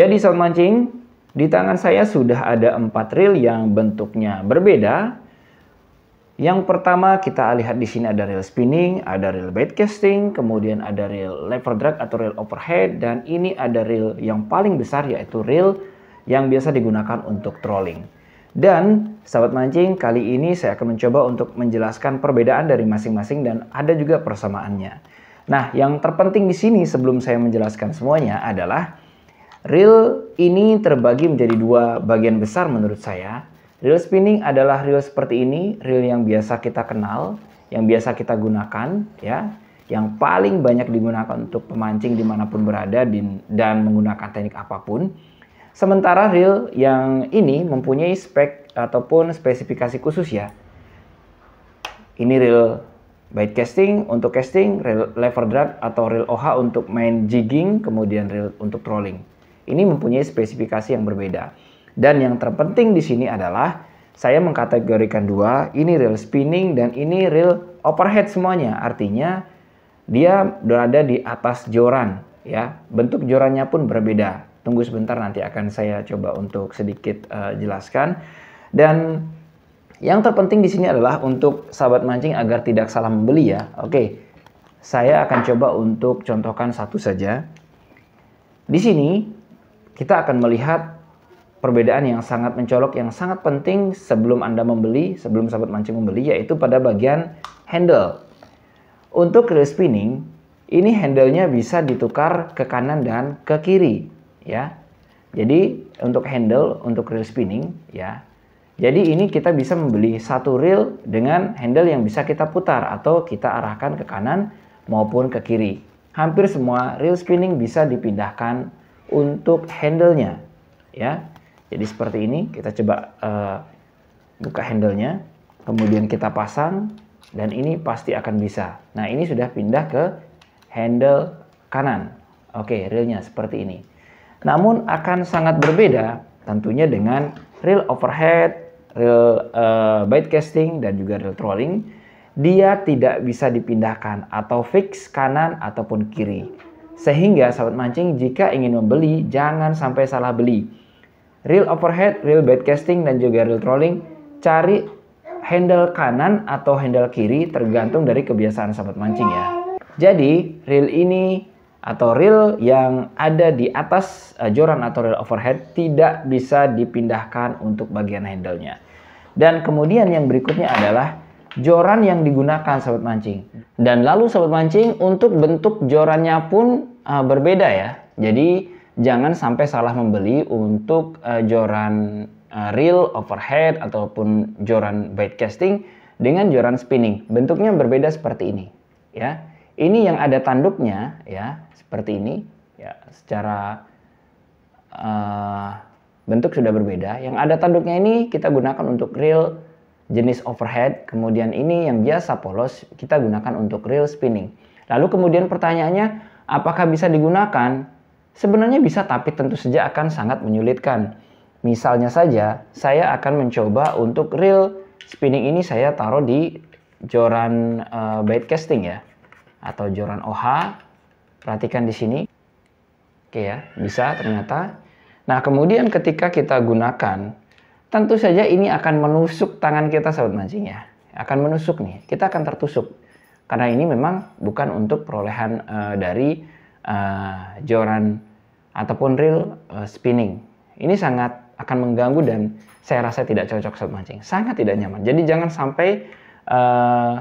Jadi sobat mancing, di tangan saya sudah ada 4 reel yang bentuknya berbeda. Yang pertama kita lihat di sini ada reel spinning, ada reel bait casting, kemudian ada reel lever drag atau reel overhead, dan ini ada reel yang paling besar yaitu reel yang biasa digunakan untuk trolling. Dan sahabat mancing, kali ini saya akan mencoba untuk menjelaskan perbedaan dari masing-masing dan ada juga persamaannya. Nah, yang terpenting di sini sebelum saya menjelaskan semuanya adalah reel ini terbagi menjadi 2 bagian besar menurut saya. Reel spinning adalah reel seperti ini, reel yang biasa kita kenal, yang biasa kita gunakan, ya, yang paling banyak digunakan untuk pemancing dimanapun berada dan menggunakan teknik apapun. Sementara reel yang ini mempunyai spek ataupun spesifikasi khusus ya. Ini reel bait casting untuk casting, reel lever drag atau reel OH untuk main jigging, kemudian reel untuk trolling. Ini mempunyai spesifikasi yang berbeda. Dan yang terpenting di sini adalah saya mengkategorikan 2, ini reel spinning dan ini reel overhead semuanya. Artinya dia berada di atas joran ya. Bentuk jorannya pun berbeda. Tunggu sebentar, nanti akan saya coba untuk sedikit jelaskan. Dan yang terpenting di sini adalah untuk sahabat mancing agar tidak salah membeli ya. Oke. Saya akan coba untuk contohkan satu saja. Di sini kita akan melihat perbedaan yang sangat mencolok, yang sangat penting sebelum Anda membeli, sebelum sahabat mancing membeli, yaitu pada bagian handle. Untuk reel spinning, ini handle-nya bisa ditukar ke kanan dan ke kiri, ya. Jadi untuk handle, untuk reel spinning, ya. Jadi ini kita bisa membeli satu reel dengan handle yang bisa kita putar atau kita arahkan ke kanan maupun ke kiri. Hampir semua reel spinning bisa dipindahkan untuk handle-nya, ya. Jadi seperti ini, kita coba buka handle-nya, kemudian kita pasang, dan ini pasti akan bisa. Nah, ini sudah pindah ke handle kanan. Oke, reelnya seperti ini. Namun akan sangat berbeda tentunya dengan reel overhead, reel bait casting, dan juga reel trolling. Dia tidak bisa dipindahkan atau fix kanan ataupun kiri. Sehingga sahabat mancing jika ingin membeli, jangan sampai salah beli. Reel overhead, reel bait casting, dan juga reel trolling, cari handle kanan atau handle kiri tergantung dari kebiasaan sahabat mancing ya. Jadi reel ini atau reel yang ada di atas joran atau reel overhead tidak bisa dipindahkan untuk bagian handle-nya. Dan kemudian yang berikutnya adalah joran yang digunakan sahabat mancing. Dan lalu sahabat mancing untuk bentuk jorannya pun berbeda ya. Jadi jangan sampai salah membeli untuk joran reel overhead ataupun joran bait casting dengan joran spinning. Bentuknya berbeda seperti ini, ya. Ini yang ada tanduknya, ya, seperti ini, ya. Secara bentuk sudah berbeda. Yang ada tanduknya ini kita gunakan untuk reel jenis overhead. Kemudian ini yang biasa polos kita gunakan untuk reel spinning. Lalu kemudian pertanyaannya, apakah bisa digunakan? Sebenarnya bisa, tapi tentu saja akan sangat menyulitkan. Misalnya saja, saya akan mencoba untuk reel spinning ini saya taruh di joran bait casting ya, atau joran OH. Perhatikan di sini. Oke ya, bisa ternyata. Nah, kemudian ketika kita gunakan, tentu saja ini akan menusuk tangan kita sahabat mancing ya. Akan menusuk nih, kita akan tertusuk. Karena ini memang bukan untuk perolehan dari joran ataupun reel spinning. Ini sangat akan mengganggu dan saya rasa tidak cocok sahabat mancing. Sangat tidak nyaman. Jadi jangan sampai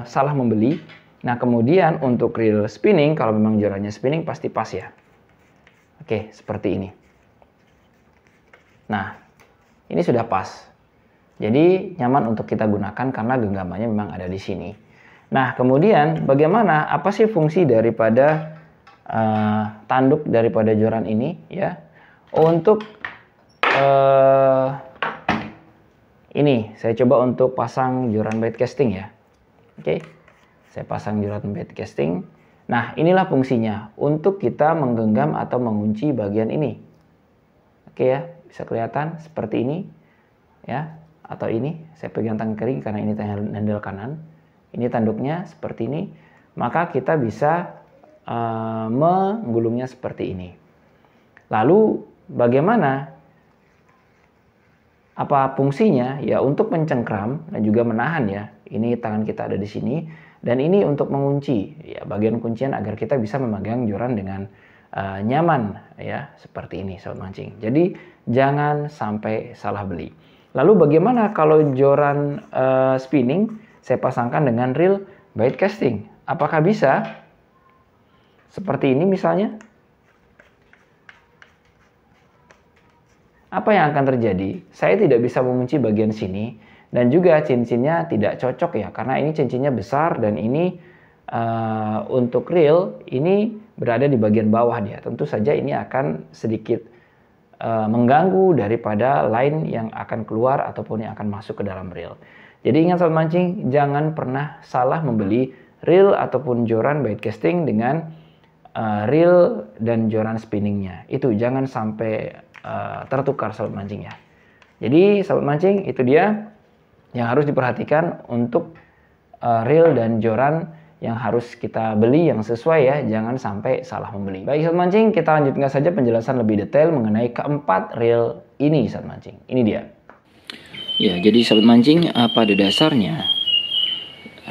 salah membeli. Nah, kemudian untuk reel spinning, kalau memang jorannya spinning pasti pas ya. Oke, seperti ini. Nah, ini sudah pas. Jadi nyaman untuk kita gunakan karena genggamannya memang ada di sini. Nah, kemudian bagaimana? Apa sih fungsi daripada tanduk daripada joran ini ya? Untuk ini saya coba untuk pasang joran bait casting ya. Oke, saya pasang joran bait casting. Nah, inilah fungsinya untuk kita menggenggam atau mengunci bagian ini. Oke ya, bisa kelihatan seperti ini ya, atau ini saya pegang tangan kiri karena ini handle kanan. Ini tanduknya seperti ini, maka kita bisa menggulungnya seperti ini. Lalu bagaimana? Apa fungsinya? Ya untuk mencengkram dan juga menahan ya. Ini tangan kita ada di sini dan ini untuk mengunci ya, bagian kuncian agar kita bisa memegang joran dengan nyaman ya, seperti ini sobat mancing. Jadi jangan sampai salah beli. Lalu bagaimana kalau joran spinning saya pasangkan dengan reel bait casting? Apakah bisa? Seperti ini misalnya. Apa yang akan terjadi? Saya tidak bisa mengunci bagian sini dan juga cincinnya tidak cocok ya, karena ini cincinnya besar dan ini untuk reel ini berada di bagian bawah dia. Tentu saja ini akan sedikit mengganggu daripada line yang akan keluar ataupun yang akan masuk ke dalam reel. Jadi ingat sobat mancing, jangan pernah salah membeli reel ataupun joran bait casting dengan reel dan joran spinningnya. Itu jangan sampai tertukar sobat mancing ya. Jadi sobat mancing, itu dia yang harus diperhatikan untuk reel dan joran yang harus kita beli yang sesuai ya, jangan sampai salah membeli. Baik sobat mancing, kita lanjutkan saja penjelasan lebih detail mengenai keempat reel ini sobat mancing. Ini dia. Ya, jadi sobat mancing, pada dasarnya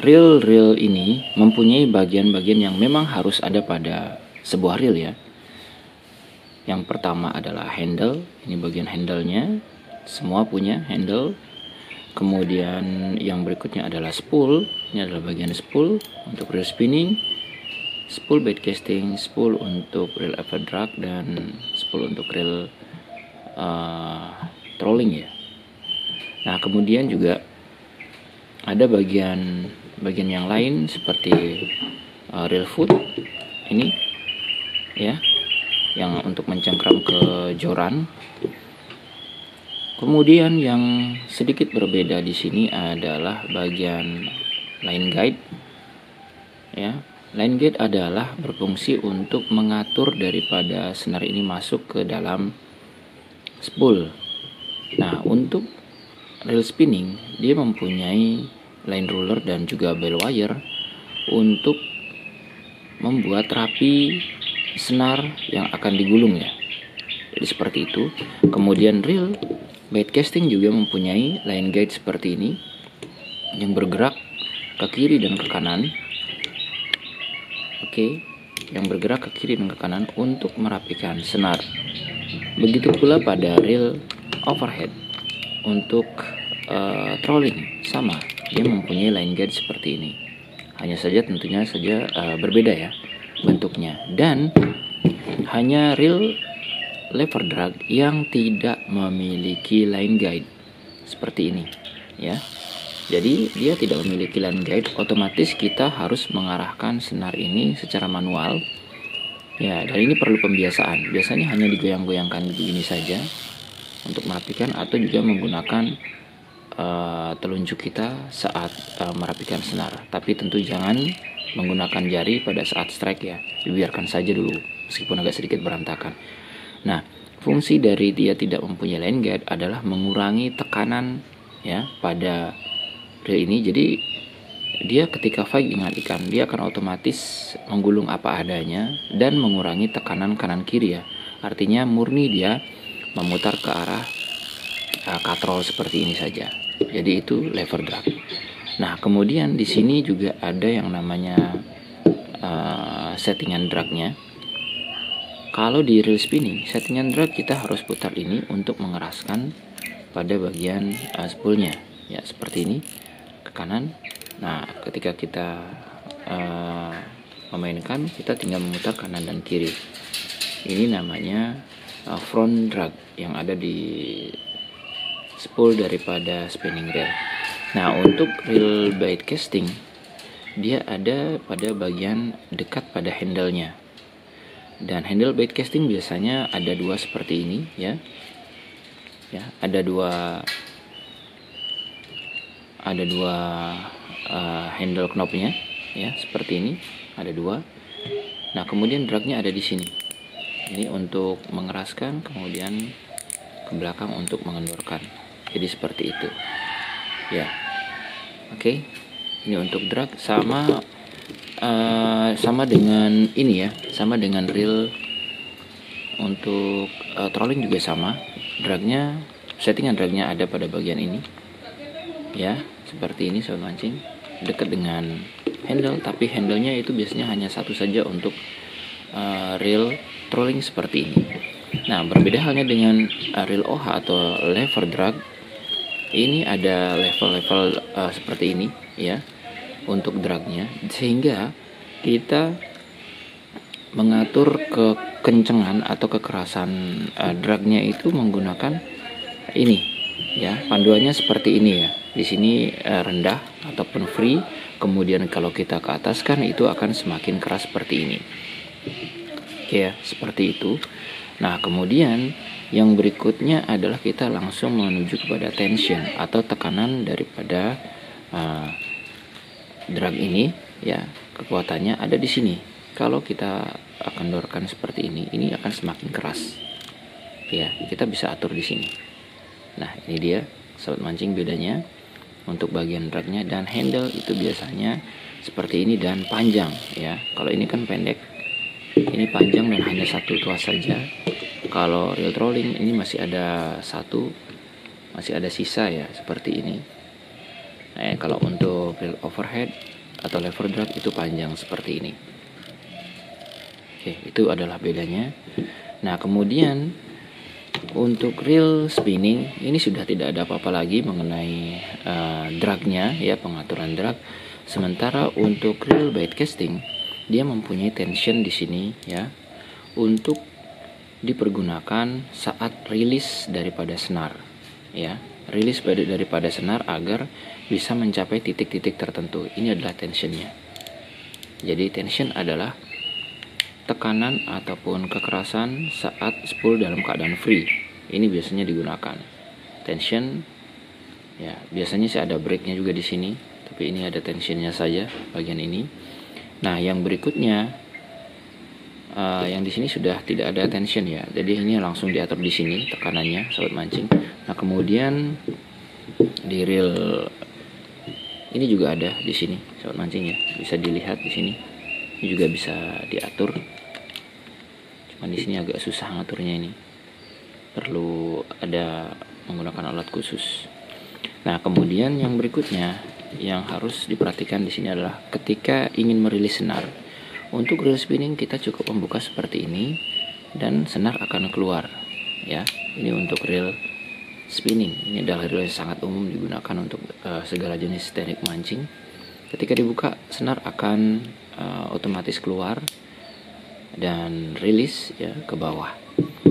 reel ini mempunyai bagian-bagian yang memang harus ada pada sebuah reel ya. Yang pertama adalah handle, ini bagian handle-nya, semua punya handle. Kemudian yang berikutnya adalah spool, ini adalah bagian spool untuk reel spinning, spool bait casting, spool untuk reel effort drag, dan spool untuk reel trolling ya. Nah kemudian juga ada bagian yang lain seperti reel foot, ini ya, yang untuk mencengkram ke joran. Kemudian yang sedikit berbeda di sini adalah bagian line guide. Ya, line guide adalah berfungsi untuk mengatur daripada senar ini masuk ke dalam spool. Nah, untuk reel spinning dia mempunyai line ruler dan juga bell wire untuk membuat rapi senar yang akan digulung ya. Jadi seperti itu. Kemudian reel bait casting juga mempunyai line guide seperti ini yang bergerak ke kiri dan ke kanan. Oke, yang bergerak ke kiri dan ke kanan untuk merapikan senar. Begitu pula pada reel overhead untuk trolling sama, dia mempunyai line guide seperti ini. Hanya saja tentunya saja berbeda ya bentuknya, dan hanya reel lever drag yang tidak memiliki line guide seperti ini ya. Jadi dia tidak memiliki line guide, otomatis kita harus mengarahkan senar ini secara manual ya, dan ini perlu pembiasaan. Biasanya hanya digoyang-goyangkan begini saja untuk merapikan, atau juga menggunakan telunjuk kita saat merapikan senar. Tapi tentu jangan menggunakan jari pada saat strike ya, dibiarkan saja dulu meskipun agak sedikit berantakan. Nah, fungsi dari dia tidak mempunyai line guide adalah mengurangi tekanan ya pada reel ini. Jadi dia ketika fight dengan ikan, dia akan otomatis menggulung apa adanya dan mengurangi tekanan kanan kiri ya. Artinya murni dia memutar ke arah katrol seperti ini saja. Jadi itu lever drag. Nah, kemudian di sini juga ada yang namanya settingan dragnya. Kalau di reel spinning, settingan drag kita harus putar ini untuk mengeraskan pada bagian spoolnya ya, seperti ini ke kanan. Nah, ketika kita memainkan, kita tinggal memutar kanan dan kiri. Ini namanya front drag yang ada di spool daripada spinning reel. Nah, untuk reel bait casting, dia ada pada bagian dekat pada handle-nya. Dan handle bait casting biasanya ada dua seperti ini ya. Ya, ada dua handle knobnya ya, seperti ini, ada dua. Nah, kemudian dragnya ada di sini. Ini untuk mengeraskan, kemudian ke belakang untuk mengendorkan. Jadi seperti itu ya. Oke, ini untuk drag sama dengan ini ya, sama dengan reel untuk trolling juga sama. Dragnya, settingan dragnya ada pada bagian ini ya, seperti ini sobat mancing, dekat dengan handle, tapi handlenya itu biasanya hanya satu saja untuk reel trolling seperti ini. Nah, berbeda halnya dengan reel OH atau lever drag. Ini ada level-level seperti ini ya untuk dragnya, sehingga kita mengatur kekencengan atau kekerasan dragnya itu menggunakan ini ya, panduannya seperti ini ya. Di sini rendah ataupun free, kemudian kalau kita ke atas kan itu akan semakin keras seperti ini. Oke ya, seperti itu. Nah, kemudian yang berikutnya adalah kita langsung menuju kepada tension atau tekanan daripada drag ini ya. Kekuatannya ada di sini. Kalau kita kendorkan seperti ini akan semakin keras. Ya, kita bisa atur di sini. Nah, ini dia sobat mancing bedanya untuk bagian dragnya, dan handle itu biasanya seperti ini dan panjang ya. Kalau ini kan pendek, ini panjang dan hanya satu tuas saja. Kalau reel trolling ini masih ada satu, masih ada sisa ya, seperti ini. Nah, kalau untuk reel overhead atau lever drag itu panjang seperti ini. Oke, itu adalah bedanya. Nah, kemudian untuk reel spinning ini sudah tidak ada apa-apa lagi mengenai dragnya ya, pengaturan drag. Sementara untuk reel bait casting dia mempunyai tension di sini ya, untuk dipergunakan saat rilis daripada senar ya, rilis daripada senar agar bisa mencapai titik-titik tertentu. Ini adalah tensionnya. Jadi tension adalah tekanan ataupun kekerasan saat spool dalam keadaan free. Ini biasanya digunakan tension ya. Biasanya sih ada breaknya juga di sini, tapi ini ada tensionnya saja bagian ini. Nah, yang berikutnya yang di sini sudah tidak ada tension ya, jadi ini langsung diatur di sini tekanannya sobat mancing. Nah, kemudian di reel ini juga ada di sini sobat mancing ya, bisa dilihat di sini. Ini juga bisa diatur. Cuman di sini agak susah ngaturnya, ini perlu ada menggunakan alat khusus. Nah, kemudian yang berikutnya yang harus diperhatikan di sini adalah ketika ingin merilis senar. Untuk reel spinning kita cukup membuka seperti ini dan senar akan keluar ya. Ini untuk reel spinning. Ini adalah reel yang sangat umum digunakan untuk segala jenis teknik mancing. Ketika dibuka, senar akan otomatis keluar dan rilis ya ke bawah.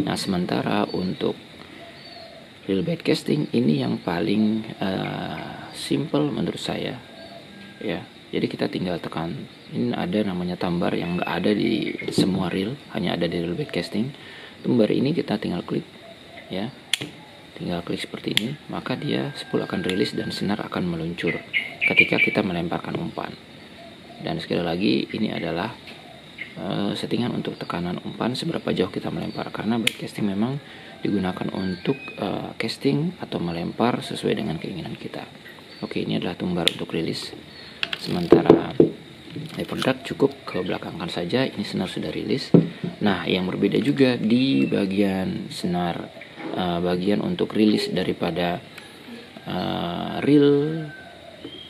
Nah, sementara untuk reel bait casting ini yang paling simple menurut saya ya. Jadi kita tinggal tekan, ini ada namanya tambar yang nggak ada di semua reel, hanya ada di reel bait casting. Tambar ini kita tinggal klik ya, tinggal klik seperti ini, maka dia spool akan rilis dan senar akan meluncur ketika kita melemparkan umpan. Dan sekali lagi ini adalah settingan untuk tekanan umpan seberapa jauh kita melempar, karena bait casting memang digunakan untuk casting atau melempar sesuai dengan keinginan kita. Oke, ini adalah tumbar untuk rilis. Sementara lever drag cukup ke belakangkan saja, ini senar sudah rilis. Nah, yang berbeda juga di bagian senar, bagian untuk rilis daripada reel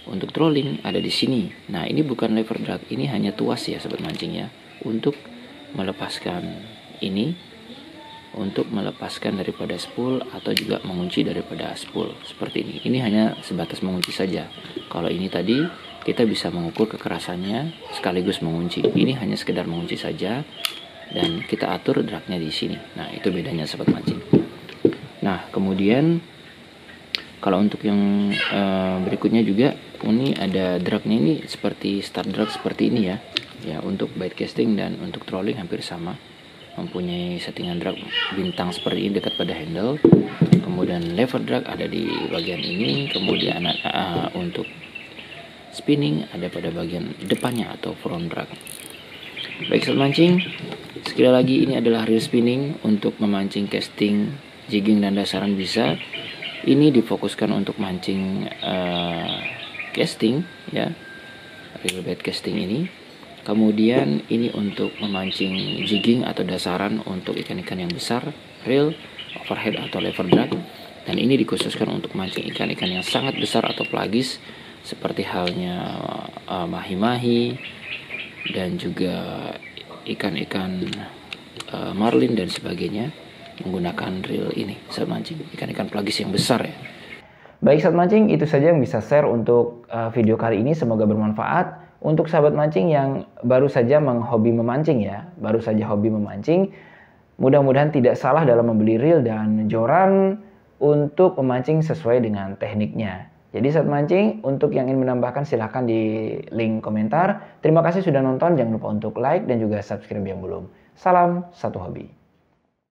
untuk trolling ada di sini. Nah, ini bukan lever drag, ini hanya tuas ya sobat mancing ya, untuk melepaskan ini, untuk melepaskan daripada spool atau juga mengunci daripada spool seperti ini. Ini hanya sebatas mengunci saja. Kalau ini tadi kita bisa mengukur kekerasannya sekaligus mengunci. Ini hanya sekedar mengunci saja dan kita atur dragnya di sini. Nah, itu bedanya sobat mancing. Nah, kemudian kalau untuk yang berikutnya juga, ini ada dragnya, ini seperti start drag seperti ini ya. Ya, untuk bait casting dan untuk trolling hampir sama. Mempunyai settingan drag bintang seperti ini dekat pada handle. Kemudian lever drag ada di bagian ini. Kemudian untuk spinning ada pada bagian depannya atau front drag. Baik sobat mancing, sekali lagi ini adalah reel spinning untuk memancing casting, jigging dan dasaran bisa. Ini difokuskan untuk mancing casting ya, reel bait casting ini. Kemudian ini untuk memancing jigging atau dasaran untuk ikan-ikan yang besar, reel, overhead atau lever drag. Dan ini dikhususkan untuk mancing ikan-ikan yang sangat besar atau pelagis seperti halnya mahi-mahi dan juga ikan-ikan marlin dan sebagainya, menggunakan reel ini saat mancing ikan-ikan pelagis yang besar ya. Baik sahabat mancing, itu saja yang bisa share untuk video kali ini. Semoga bermanfaat untuk sahabat mancing yang baru saja hobi memancing ya, baru saja hobi memancing. Mudah-mudahan tidak salah dalam membeli reel dan joran untuk memancing sesuai dengan tekniknya. Jadi sahabat mancing, untuk yang ingin menambahkan silahkan di link komentar. Terima kasih sudah nonton, jangan lupa untuk like dan juga subscribe yang belum. Salam satu hobi.